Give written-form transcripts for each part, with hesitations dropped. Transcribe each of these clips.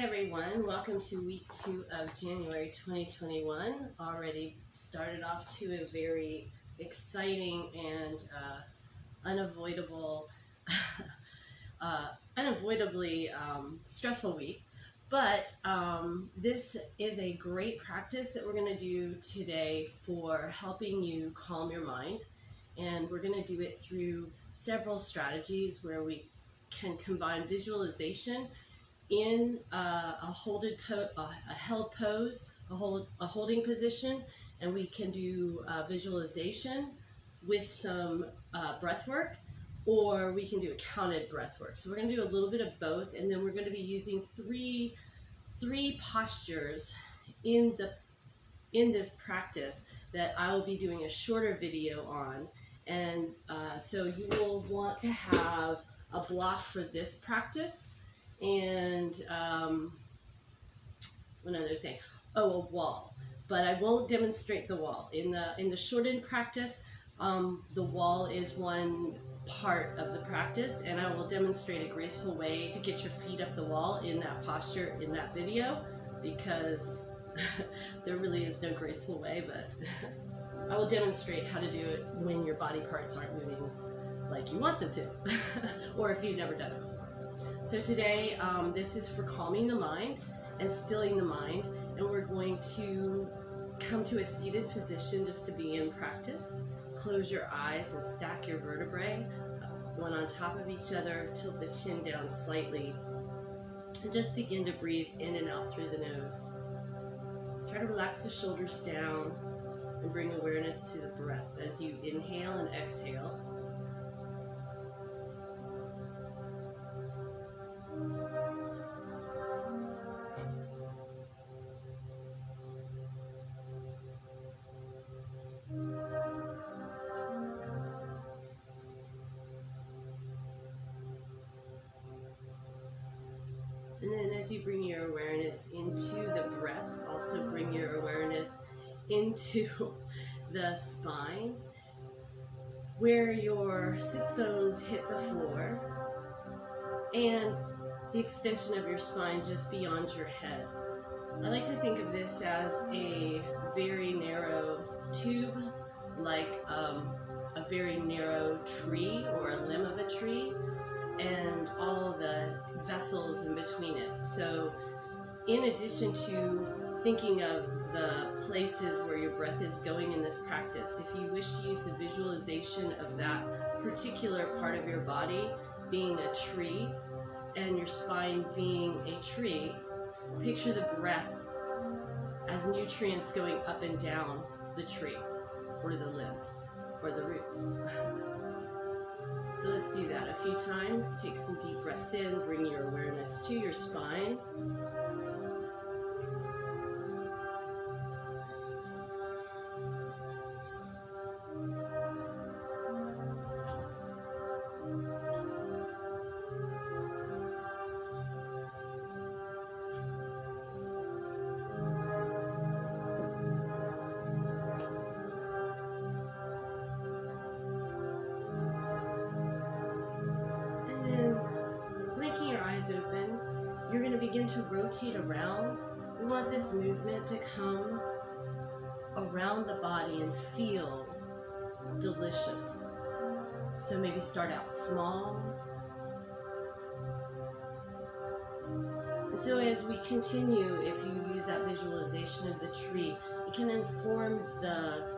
everyone, welcome to week 2 of January 2021. Already started off to a very exciting and unavoidably stressful week. But this is a great practice that we're going to do today for helping you calm your mind. And we're going to do it through several strategies where we can combine visualization in a held pose, a holding position, and we can do visualization with some breath work, or we can do a counted breath work. So we're going to do a little bit of both, and then we're going to be using three postures in this practice that I will be doing a shorter video on. And so you will want to have a block for this practice. And one other thing, a wall, but I won't demonstrate the wall. In the shortened practice, the wall is one part of the practice, and I will demonstrate a graceful way to get your feet up the wall in that posture in that video, because there really is no graceful way, but I will demonstrate how to do it when your body parts aren't moving like you want them to, or if you've never done it before. So today, this is for calming the mind and stilling the mind, and we're going to come to a seated position just to be in practice. Close your eyes and stack your vertebrae, one on top of each other, tilt the chin down slightly, and just begin to breathe in and out through the nose. Try to relax the shoulders down and bring awareness to the breath as you inhale and exhale. And then as you bring your awareness into the breath, also bring your awareness into the spine, where your sits bones hit the floor, and the extension of your spine just beyond your head. I like to think of this as a very narrow tube, like a very narrow tree or a limb of a tree, and all the vessels in between it. So in addition to thinking of the places where your breath is going in this practice, if you wish to use the visualization of that particular part of your body being a tree and your spine being a tree, picture the breath as nutrients going up and down the tree or the limb or the roots. So let's do that a few times. Take some deep breaths in, bring your awareness to your spine. Open, you're going to begin to rotate around. We want this movement to come around the body and feel delicious. So maybe start out small. And so as we continue, if you use that visualization of the tree, it can inform the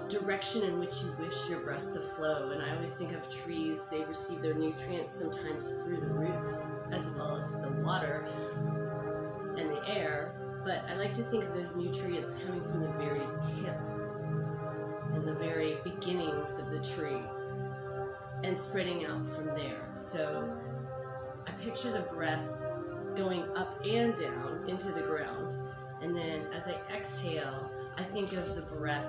direction in which you wish your breath to flow. And I always think of trees, they receive their nutrients sometimes through the roots as well as the water and the air, but I like to think of those nutrients coming from the very tip and the very beginnings of the tree and spreading out from there. So I picture the breath going up and down into the ground, and then as I exhale, I think of the breath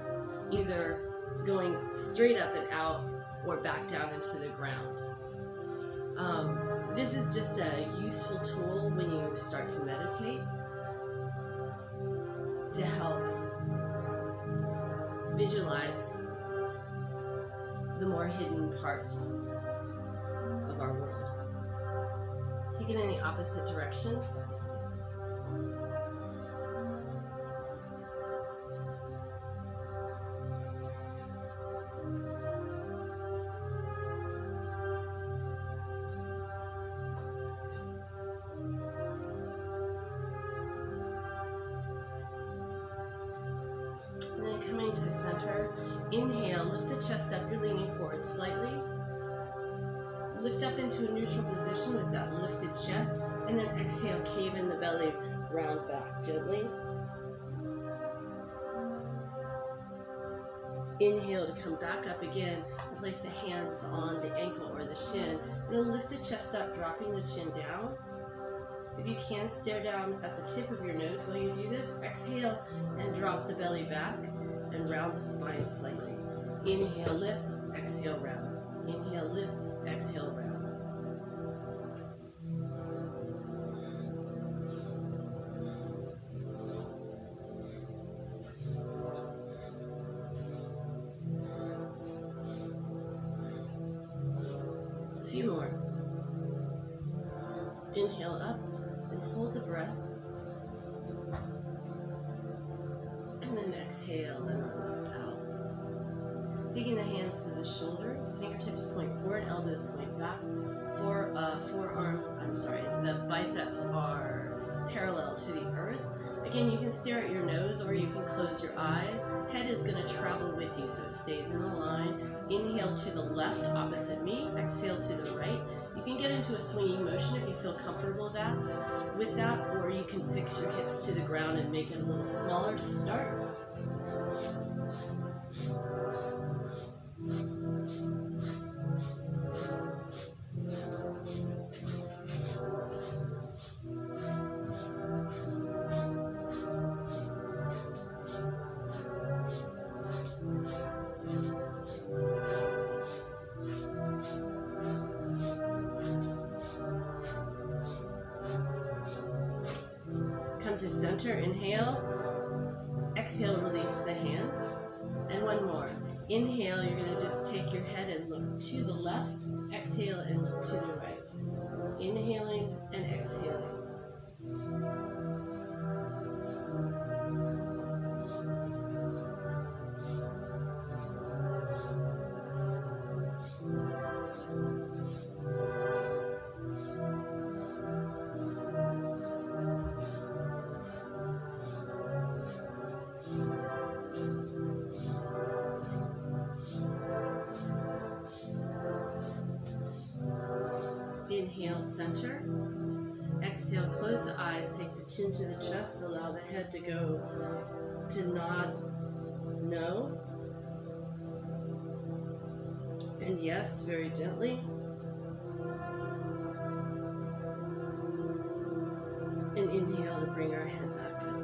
either going straight up and out or back down into the ground. This is just a useful tool when you start to meditate to help visualize the more hidden parts of our world. Take it in the opposite direction. And then coming to center, inhale, lift the chest up, you're leaning forward slightly. Lift up into a neutral position with that lifted chest, and then exhale, cave in the belly, round back gently. Inhale to come back up again and place the hands on the ankle or the shin. And then lift the chest up, dropping the chin down. If you can, stare down at the tip of your nose while you do this. Exhale and drop the belly back and round the spine slightly. Inhale, lift, exhale, round. Inhale, lift, exhale, round. A few more. Inhale up and hold the breath. And then exhale and release out. Taking the hands to the shoulders, fingertips point forward, elbows point back. The biceps are parallel to the earth. Again, you can stare at your nose or you can close your eyes. Head is going to travel with you so it stays in a line. Inhale to the left, opposite me. Exhale to the right. You can get into a swinging motion if you feel comfortable with that, or you can fix your hips to the ground and make it a little smaller to start. To center, inhale, exhale, release the hands, and one more. Inhale, you're going to just take your head and look to the left, exhale and look to the right. Inhaling and exhaling. Inhale, center. Exhale, close the eyes, take the chin to the chest, allow the head to go to nod no. And yes, very gently. And inhale to bring our head back up.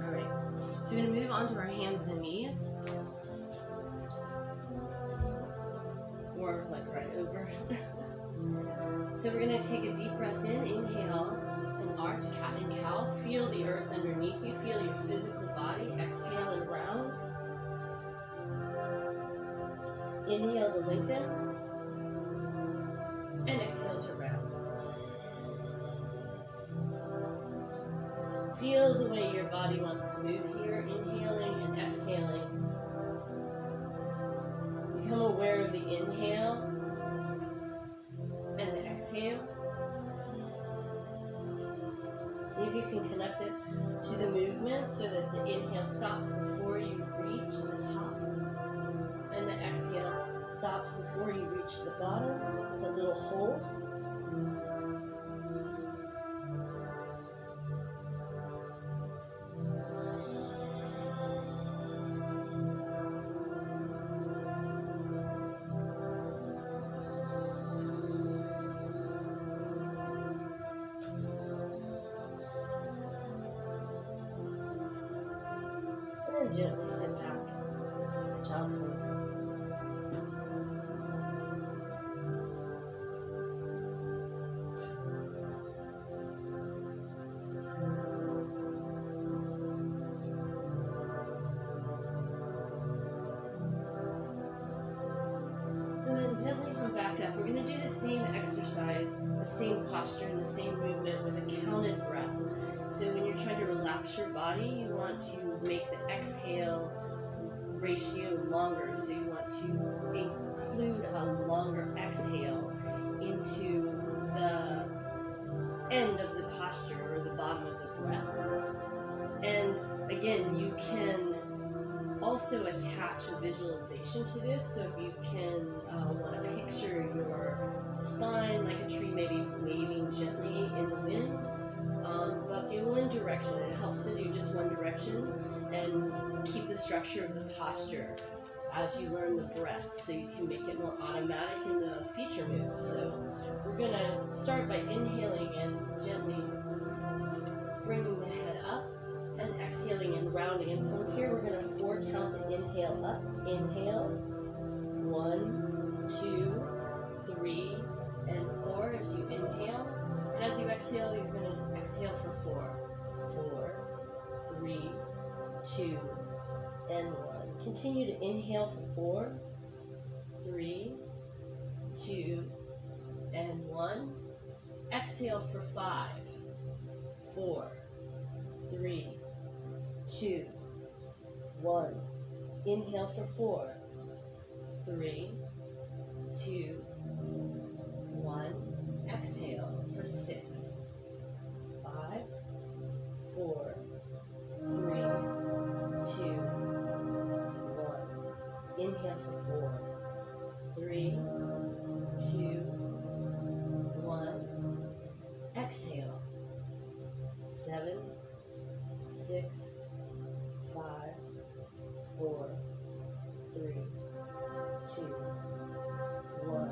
Alright, so we're going to move on to our hands and knees. Or like right over. So we're going to take a deep breath in, inhale, and arch, cat and cow. Feel the earth underneath you, feel your physical body. Exhale and round. Inhale to lengthen. And exhale to round. Feel the way your body wants to move here, inhaling and exhaling. Become aware of the inhale. Exhale. See if you can connect it to the movement so that the inhale stops before you reach the top, and the exhale stops before you reach the bottom with a little hold. And gently sit back, child's pose. So then gently come back up. We're going to do the same exercise, the same posture, and the same movement with a counted breath. So trying to relax your body, you want to make the exhale ratio longer. So you want to include a longer exhale into the end of the posture or the bottom of the breath. And again, you can also attach a visualization to this. So if you can want to picture your spine like a tree, maybe waving gently in the wind, but in one direction. It helps to do just one direction and keep the structure of the posture as you learn the breath, so you can make it more automatic in the future moves. So we're going to start by inhaling and gently bringing the head up, and exhaling and rounding. And from here, we're going to 4 count the inhale up. Inhale, 1, 2, 3, and 4 as you inhale. And as you exhale, you're going to exhale for 4, 3, 2, and 1. Continue to inhale for 4, 3, 2, and 1. Exhale for 5, 4, 3, 2, 1. Inhale for 4, 3, 2, 1. Exhale for 6, 5, 4, 3, 2, 1. Inhale for 4, 3, 2, 1. Exhale. 7, 6, 5, 4, 3, 2, 1.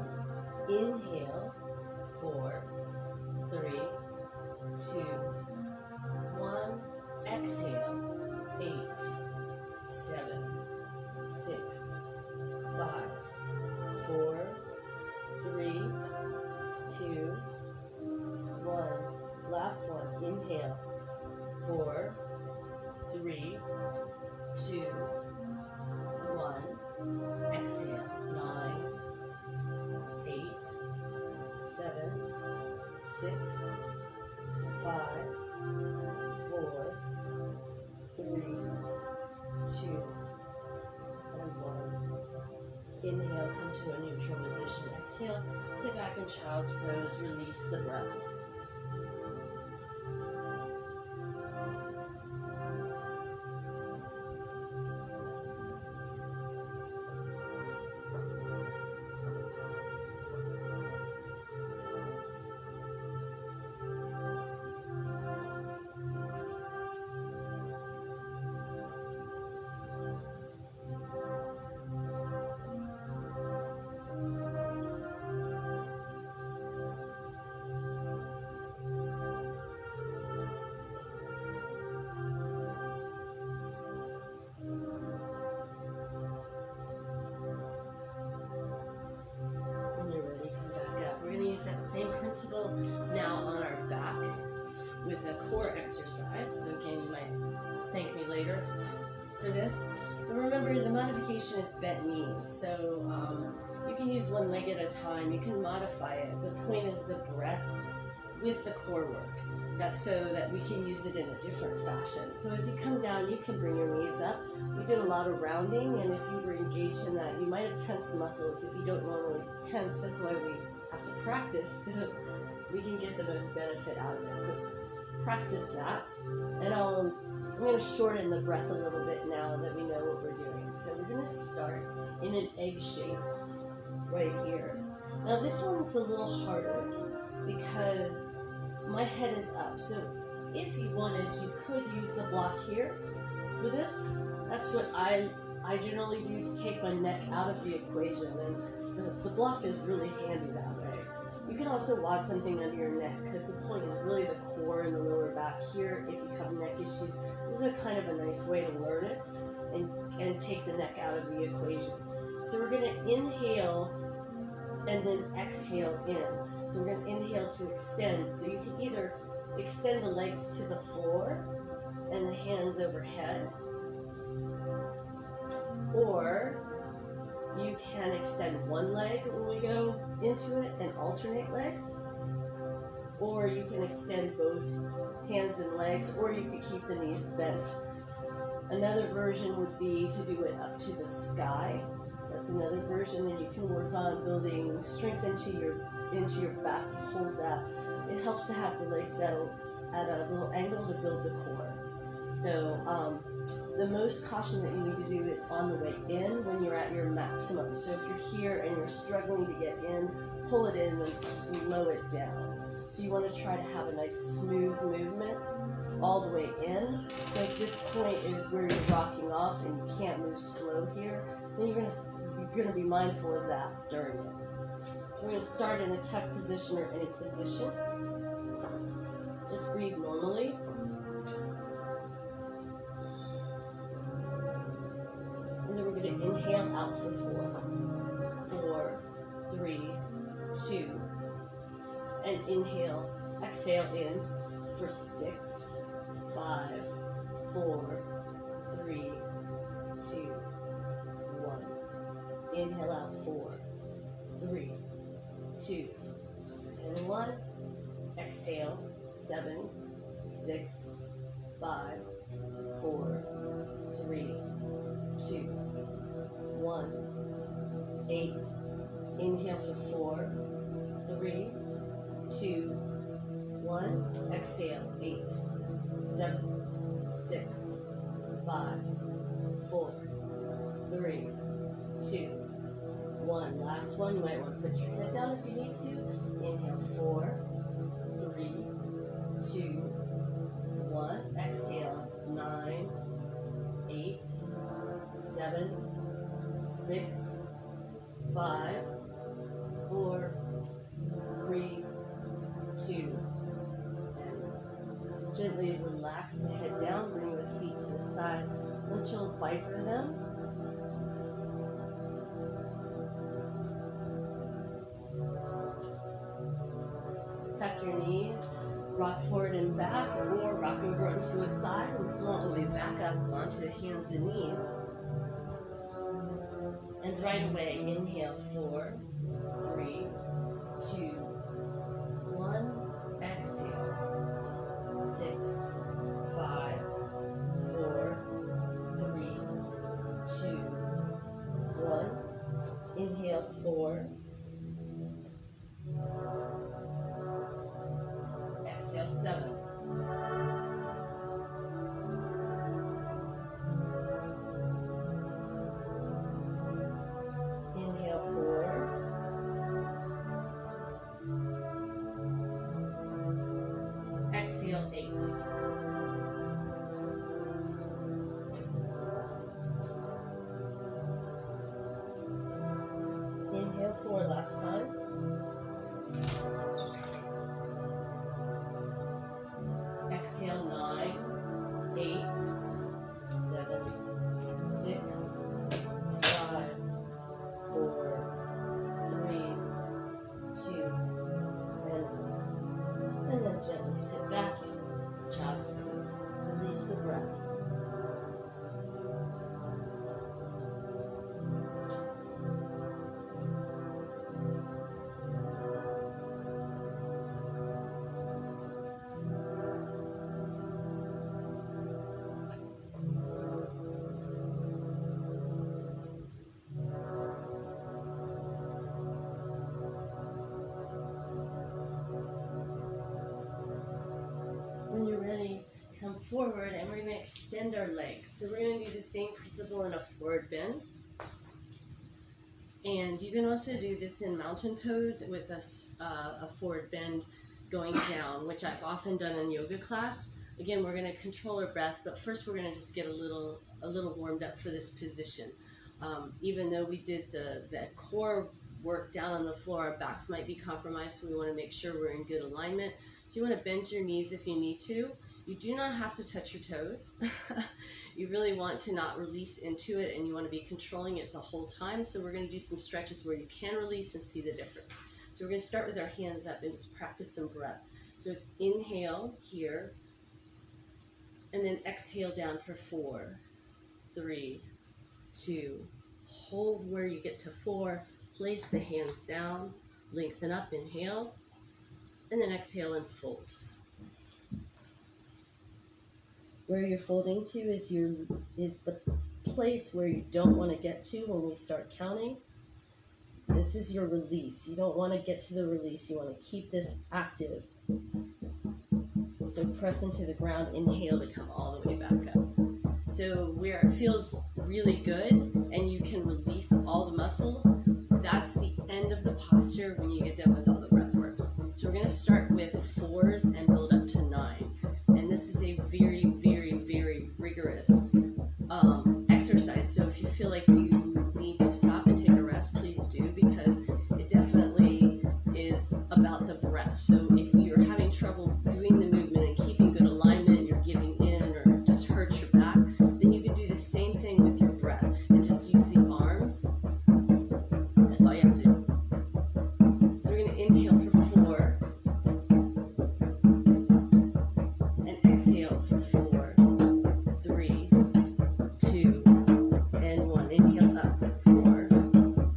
Inhale. 4, 3, 2, 1. Exhale. 8, 7, 6, 5, 4, 3, 2, 1. Last one. Inhale. 4, 3, 2, 1. Exhale. 9, 8, 7, 6, 5, 4, 3, 2, and 1. Inhale, come to a neutral position. Exhale, sit back in child's pose, release the breath. That same principle now on our back with a core exercise. So again, you might thank me later for this. But remember, the modification is bent knees. So you can use one leg at a time. You can modify it. The point is the breath with the core work. That's so that we can use it in a different fashion. So as you come down, you can bring your knees up. We did a lot of rounding, and if you were engaged in that, you might have tensed muscles that you don't normally tense. That's why we have to practice so we can get the most benefit out of it. So practice that, and I'm going to shorten the breath a little bit now that we know what we're doing. So we're going to start in an egg shape right here. Now this one's a little harder because my head is up. So if you wanted, you could use the block here for this. That's what I generally do to take my neck out of the equation, and the block is really handy that way. You can also wad something under your neck because the point is really the core and the lower back here. If you have neck issues, this is a kind of a nice way to learn it and take the neck out of the equation. So we're going to inhale and then exhale in. So we're going to inhale to extend. So you can either extend the legs to the floor and the hands overhead, or you can extend one leg when we go into it and alternate legs. or you can extend both hands and legs, or you could keep the knees bent. Another version would be to do it up to the sky. That's another version, and you can work on building strength into your back to hold that. It helps to have the legs at a little angle to build the core. So the most caution that you need to do is on the way in when you're at your maximum. So if you're here and you're struggling to get in, pull it in and then slow it down. So you want to try to have a nice smooth movement all the way in. So if this point is where you're rocking off and you can't move slow here, then you're gonna be mindful of that during it. So we're gonna start in a tuck position or any position. Just breathe normally. And then we're gonna inhale out for 4, 3, 2, and inhale, exhale in for 6, 5, 4, 3, 2, 1. Inhale out 4, 3, 2, and 1. Exhale 7, 6, 5, 4, 3, 2, 1. 8. Inhale for 4, 3, 2, 1. Exhale 8, 7, 6, 5, 4, 3, 2, 1. Last one. You might want to put your head down if you need to. Inhale 4, 3, 2, 1. Exhale 9, 8, 7, 6, 5, 4, 3, 2, and gently relax the head down, bring the feet to the side, and you'll viper them. Tuck your knees, rock forward and back, or rock over onto a side, and come all the way back up onto the hands and knees. And right away, inhale 4, 3, 2, 1. Exhale 6, 5, 4, 3, 2, 1. Inhale 4. Exhale 7. Inhale 4. Exhale 8. Inhale 4 last time. Exhale 9, 8, 7, 6, 5, 4, 3, 2, and 1. And then gently sit back, child's pose. Release the breath. When you're ready, come forward and we're going to extend our legs. So we're going to do the same principle in a forward bend. And you can also do this in mountain pose with a forward bend going down, which I've often done in yoga class. Again, we're going to control our breath, but first we're going to just get a little warmed up for this position. Even though we did the core work down on the floor, our backs might be compromised, so we want to make sure we're in good alignment. So you want to bend your knees if you need to. You do not have to touch your toes. You really want to not release into it, and you want to be controlling it the whole time. So we're going to do some stretches where you can release and see the difference. So we're going to start with our hands up and just practice some breath. So it's inhale here, and then exhale down for 4, 3, 2. Hold where you get to 4. Place the hands down. Lengthen up. Inhale. And then exhale and fold. Where you're folding to is the place where you don't want to get to when we start counting. This is your release. You don't want to get to the release. You want to keep this active. So press into the ground, inhale to come all the way back up. So where it feels really good and you can release all the muscles, that's the end of the posture when you get done with all the breath work. So we're going to start with 4s and build up to 9. And this is a very, very, very rigorous exercise. So if you feel like you need to stop and take a rest, please do, because it definitely is about the breath. So if you're having trouble doing the movement and keeping good alignment, you're giving in or it just hurts your back, then you can do the same thing with your breath and just use the arms. That's all you have to do. So we're going to inhale for 4 and exhale for 4, 3, 2, and 1. Inhale up, 4,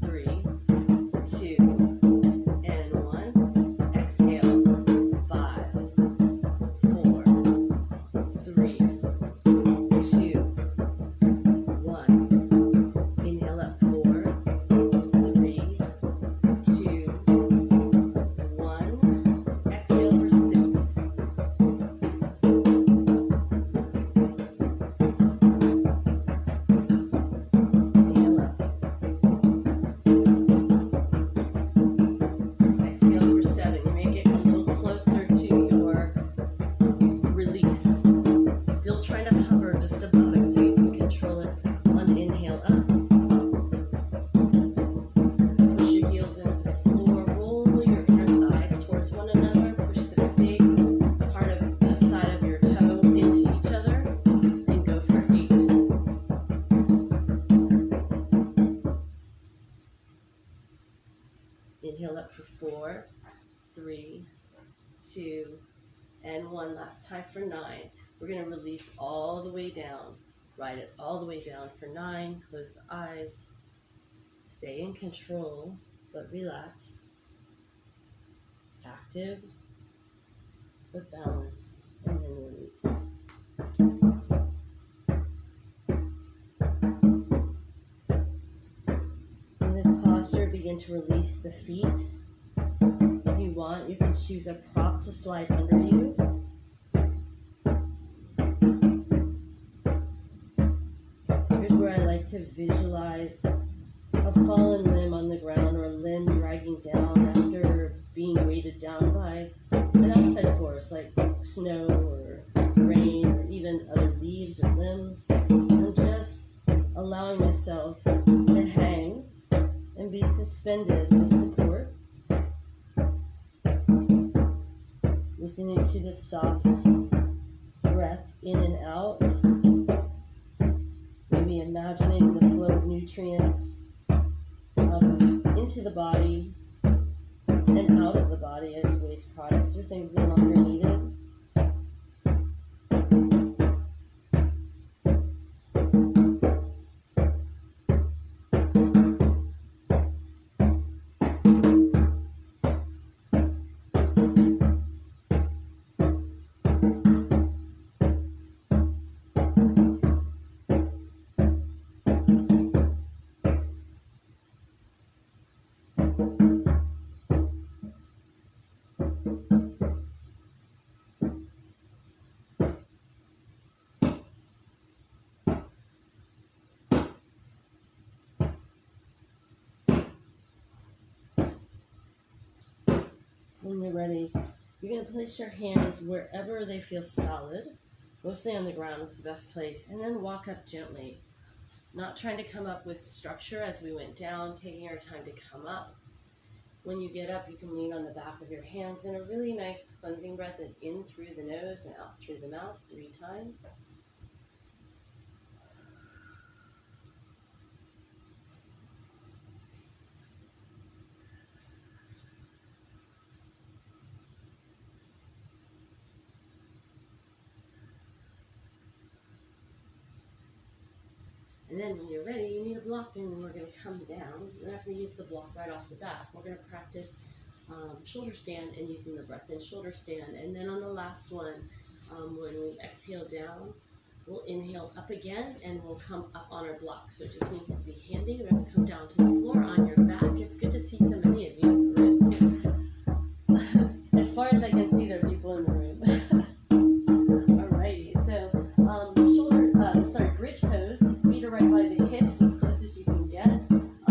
3, 2, and 1. Exhale, 5, 4, 3, 2, 1. Inhale up, 4, 3, 2, 1. Exhale for 6. Inhale up. Exhale for 7. You may get a little closer to your release. Still trying to hover just above it so you can control it on inhale up. Push your heels into the floor. Roll your inner thighs towards one another. Push the big part of the side of your toe into each other. And go for 8. Inhale up for 4, 3, 2, and 1. Last time for 9. We're going to release all the way down. Ride it all the way down for 9. Close the eyes. Stay in control, but relaxed. Active, but balanced. And then release. In this posture, begin to release the feet. If you want, you can choose a prop to slide under you. Here's where I like to visualize a fallen limb on the ground or a limb dragging down after being weighted down by an outside force like snow or rain or even other leaves or limbs. I'm just allowing myself to hang and be suspended with support. Listening to the soft breath in and out. Maybe imagining the flow of nutrients into the body and out of the body as waste products or things no longer needed. When you're ready, you're going to place your hands wherever they feel solid. Mostly on the ground is the best place. And then walk up gently. Not trying to come up with structure as we went down, taking our time to come up. When you get up, you can lean on the back of your hands. And a really nice cleansing breath is in through the nose and out through the mouth 3 times. And then when you're ready, you need a block, and we're going to come down. We're not going to use the block right off the bat. We're going to practice shoulder stand and using the breath in shoulder stand. And then on the last one, when we exhale down, we'll inhale up again and we'll come up on our block. So it just needs to be handy. We're going to come down to the floor on your back. It's good to see so many of you in the room too. As far as I can see, there are people in the room. Alrighty, so bridge pose. Feet are right by the hips, as close as you can get. I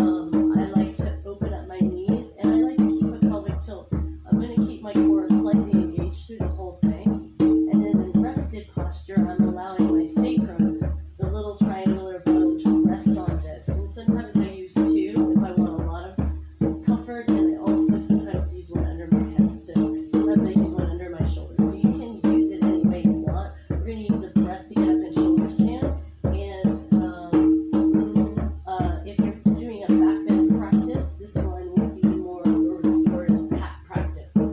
like to open up my knees, and I like to keep a pelvic tilt. I'm going to keep my core slightly engaged through the whole thing. And then in rested posture, I'm allowing my sacrum, the little triangular bone, to rest on this. And sometimes I use two if I want a lot of comfort, and I also sometimes use one under my head. So sometimes I use one under my shoulders. So you can use it any way you want. We're going to use the breath to get up in shoulder stand. And if you're doing a back bend practice, this one would be more of a restorative practice. So the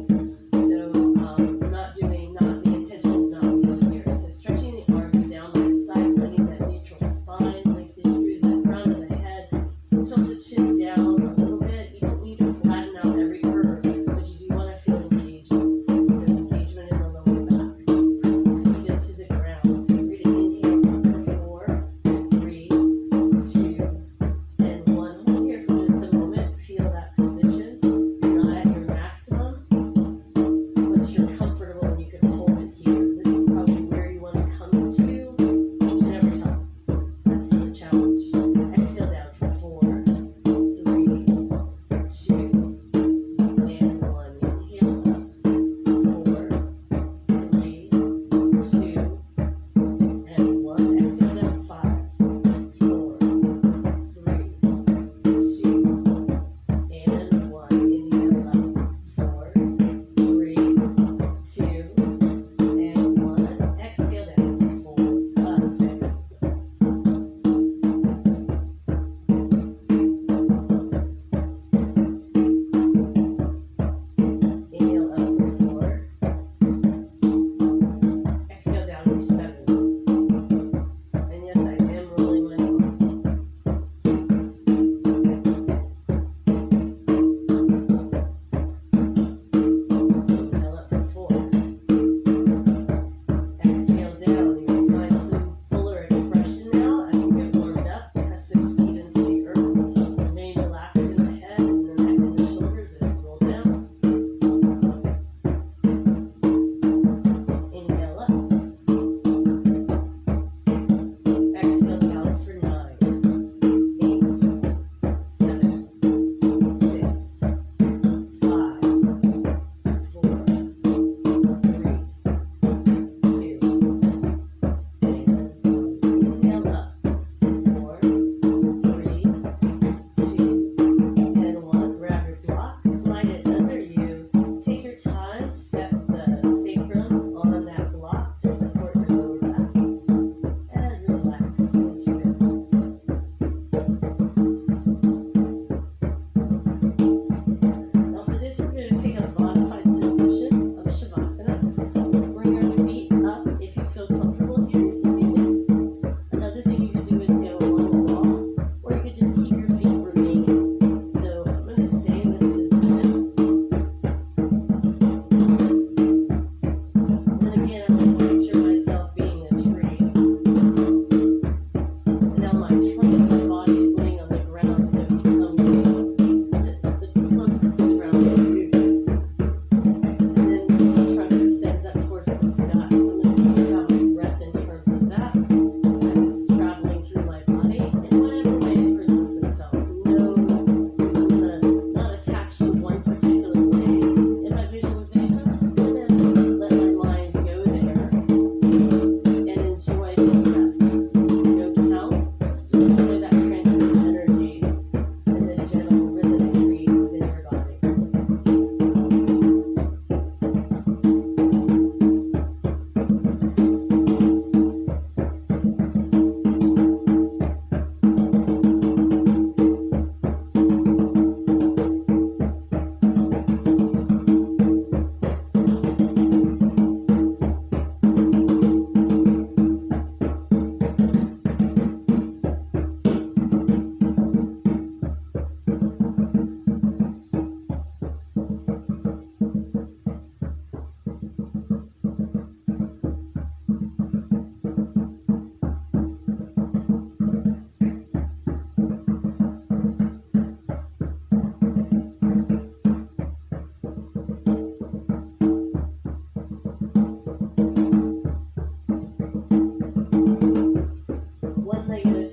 intention is not being here. So stretching the arms down by the side, letting that neutral spine lengthen through the crown of the head. Tilt the chin down a little bit. You don't need to flatten out every curve, but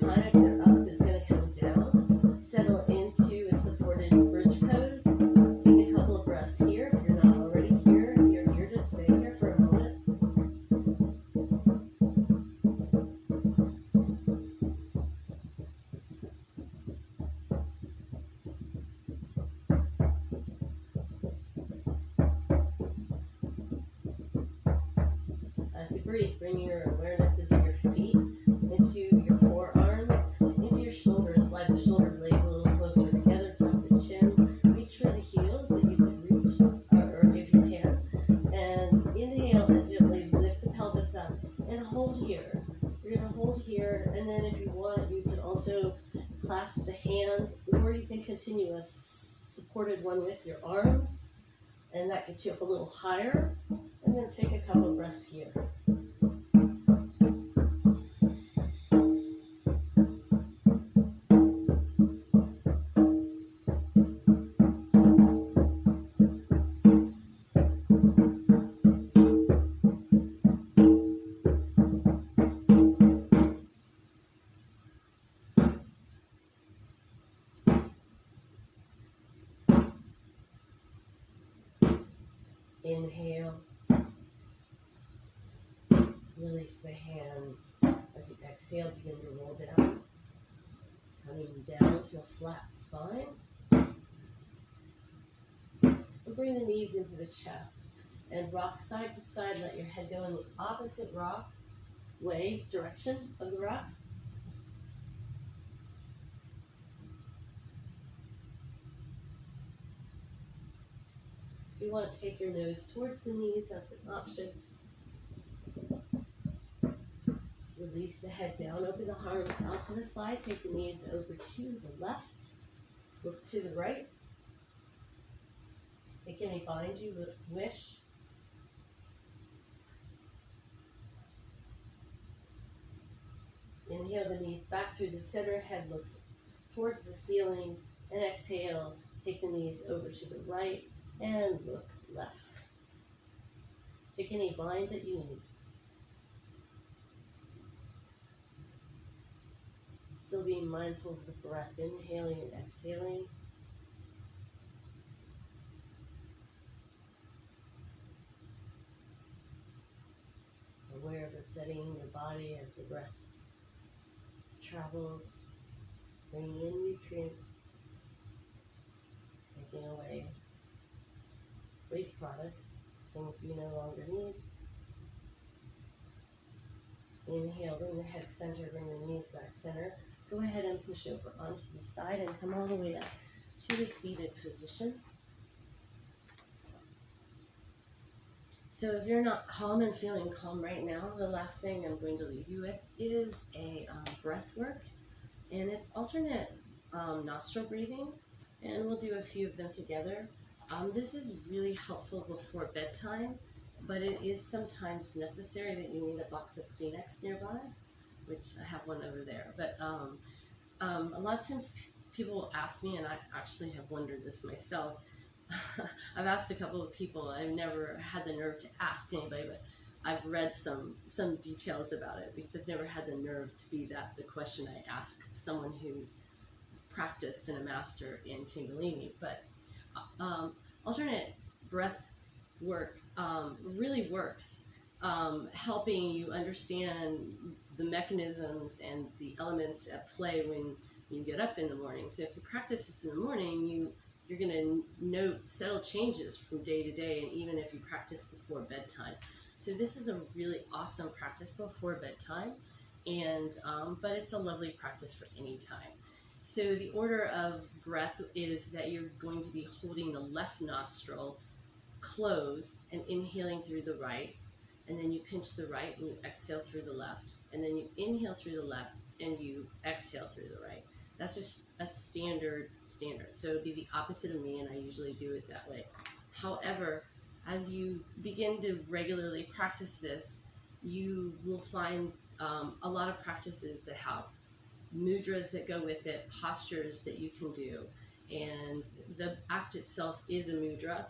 time you're up is going to come down. Settle into a supported bridge pose. Take a couple of breaths here. If you're not already here, if you're here, just stay here for a moment. As you breathe, bring your awareness into your feet, into your forearms, into your shoulders. Slide the shoulder blades a little closer together, tuck the chin, reach for the heels that you can reach, or if you can. And inhale and gently lift the pelvis up and hold here. You're going to hold here, and then if you want, you can also clasp the hands, or you can continue a supported one with your arms, and that gets you up a little higher. And then take a couple of breaths here. Inhale. Release the hands. As you exhale, begin to roll down. Coming down to a flat spine. And bring the knees into the chest. And rock side to side. Let your head go in the opposite rock way, direction of the rock. If you want to take your nose towards the knees, that's an option. Release the head down, open the arms out to the side, take the knees over to the left, look to the right. Take any bind you wish. Inhale the knees back through the center, head looks towards the ceiling, and exhale, take the knees over to the right and look left. Take any bind that you need. Still being mindful of the breath, inhaling and exhaling. Aware of the setting in your body as the breath travels, bringing in nutrients, taking away waste products, things we no longer need. Inhale, bring the head center, bring the knees back center. Go ahead and push over onto the side and come all the way up to a seated position. So if you're not calm and feeling calm right now, the last thing I'm going to leave you with is a breath work. And it's alternate nostril breathing. And we'll do a few of them together. This is really helpful before bedtime, but it is sometimes necessary that you need a box of Kleenex nearby, which I have one over there. But a lot of times people will ask me, and I actually have wondered this myself. I've asked a couple of people. I've never had the nerve to ask anybody, but I've read some details about it because I've never had the nerve to be the question I ask someone who's practiced and a master in Kundalini. But alternate breath work really works, helping you understand the mechanisms and the elements at play when you get up in the morning. So if you practice this in the morning, you're going to note subtle changes from day to day, and even if you practice before bedtime. So this is a really awesome practice before bedtime, and but it's a lovely practice for any time. So the order of breath is that you're going to be holding the left nostril closed and inhaling through the right, and then you pinch the right and you exhale through the left, and then you inhale through the left and you exhale through the right. That's just a standard. So it would be the opposite of me, and I usually do it that way. However, as you begin to regularly practice this, you will find a lot of practices that have mudras that go with it, postures that you can do, and the act itself is a mudra,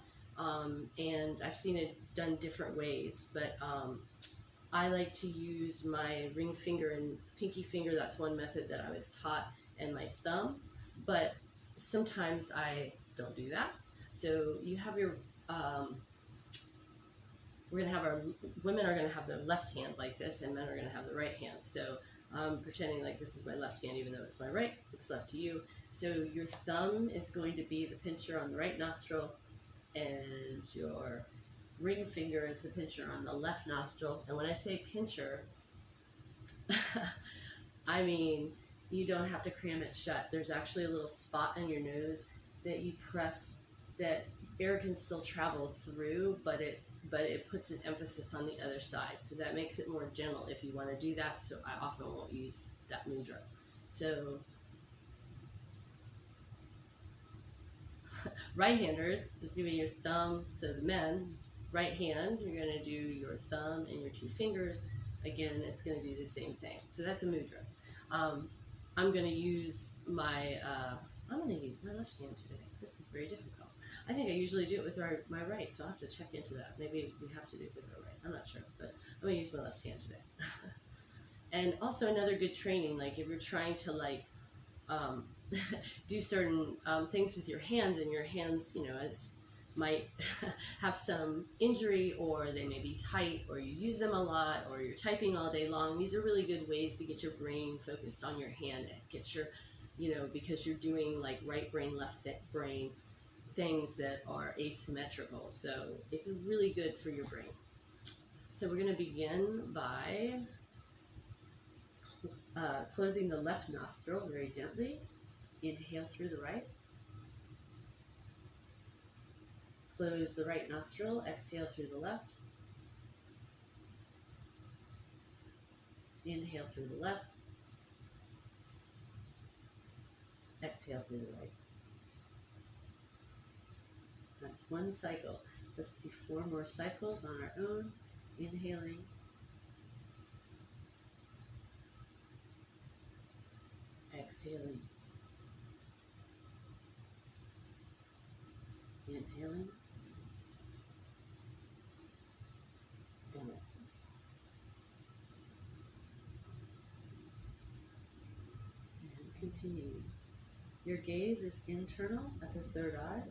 and I've seen it done different ways, but I like to use my ring finger and pinky finger. That's one method that I was taught, and my thumb. But sometimes I don't do that. So you have your, we're going to have our, women are going to have their left hand like this, and men are going to have the right hand. So I'm pretending like this is my left hand, even though it's my right. It's left to you. So your thumb is going to be the pincher on the right nostril, and your ring finger is the pincher on the left nostril. And when I say pincher, I mean, you don't have to cram it shut. There's actually a little spot on your nose that you press that air can still travel through, but it puts an emphasis on the other side. So that makes it more gentle if you want to do that. So I often won't use that mudra. So right-handers is going to be your thumb. So the men, right hand, you're going to do your thumb and your two fingers. Again, it's going to do the same thing. So that's a mudra. I'm going to use my left hand today. This is very difficult. I think I usually do it with my right, so I'll have to check into that. Maybe we have to do it with our right. I'm not sure, but I'm going to use my left hand today. And also another good training, like if you're trying to um, do certain things with your hands, and your hands, might have some injury, or they may be tight, or you use them a lot, or you're typing all day long. These are really good ways to get your brain focused on your hand, and get your, because you're doing like right brain, left brain things that are asymmetrical. So it's really good for your brain. So we're going to begin by closing the left nostril very gently. Inhale through the right. Close the right nostril, exhale through the left. Inhale through the left. Exhale through the right. That's one cycle. Let's do 4 more cycles on our own. Inhaling. Exhaling. Inhaling. And exhaling. And continuing. Your gaze is internal at the third eye.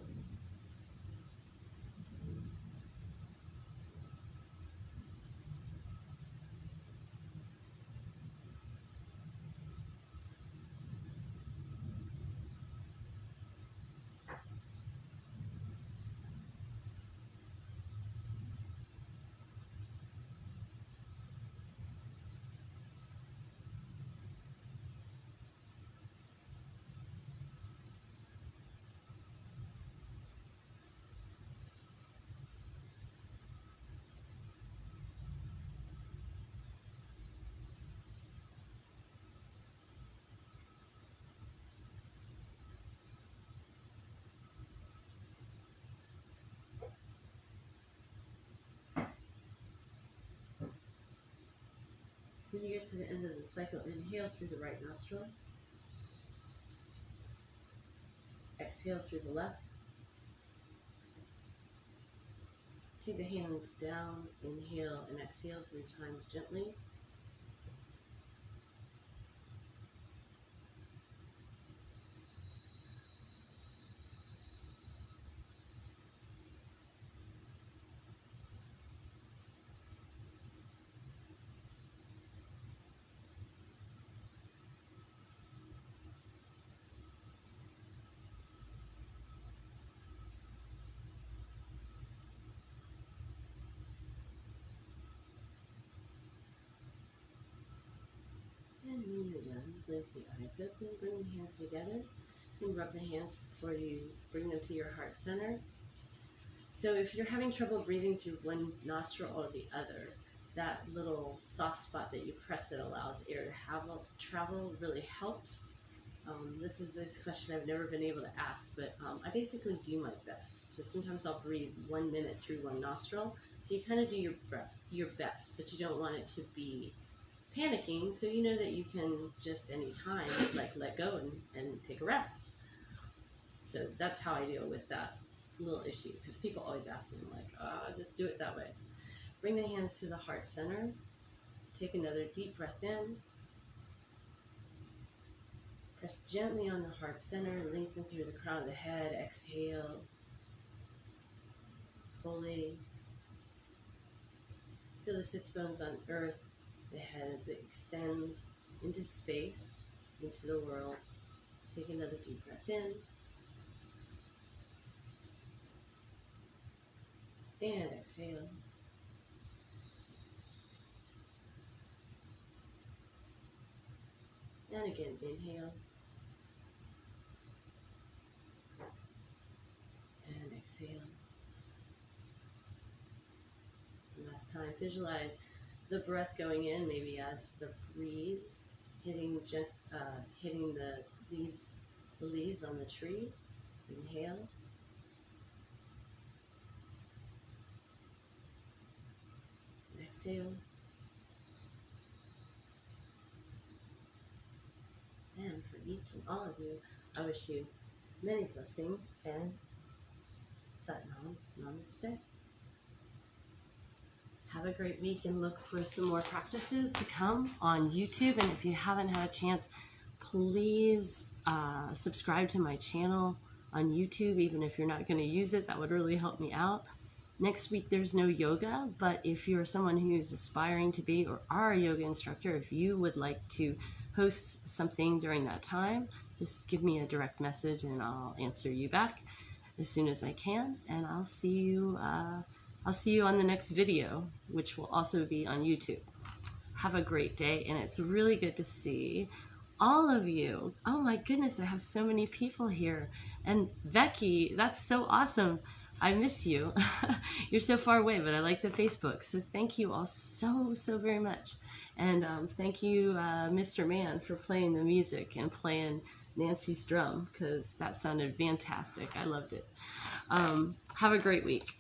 When you get to the end of the cycle, inhale through the right nostril. Exhale through the left. Take the hands down, inhale and exhale 3 times gently. And when you're done, blink the eyes open, bring the hands together, and rub the hands before you bring them to your heart center. So if you're having trouble breathing through one nostril or the other, that little soft spot that you press that allows air to travel really helps. This is a question I've never been able to ask, but I basically do my best. So sometimes I'll breathe 1 minute through one nostril. So you kind of do your best, but you don't want it to be panicking, so you know that you can just anytime let go and take a rest. So that's how I deal with that little issue, because people always ask me, I'm like, just do it that way. Bring the hands to the heart center. Take another deep breath in. Press gently on the heart center, lengthen through the crown of the head. Exhale fully. Feel the sits bones on earth, the head as it extends into space, into the world. Take another deep breath in. And exhale. And again, inhale. And exhale. Last time, visualize the breath going in, maybe as the breeze hitting the leaves on the tree. Inhale. And exhale. And for each and all of you, I wish you many blessings and Satnam Namaste. Have a great week and look for some more practices to come on YouTube. And if you haven't had a chance, please subscribe to my channel on YouTube. Even if you're not going to use it, that would really help me out. Next week there's no yoga, but if you're someone who's aspiring to be or are a yoga instructor, if you would like to host something during that time, just give me a direct message and I'll answer you back as soon as I can. And I'll see you on the next video, which will also be on YouTube. Have a great day, and it's really good to see all of you. Oh my goodness, I have so many people here. And Becky, that's so awesome. I miss you. You're so far away, but I like the Facebook. So thank you all so very much. And thank you, Mr. Man, for playing the music and playing Nancy's drum, because that sounded fantastic. I loved it. Have a great week.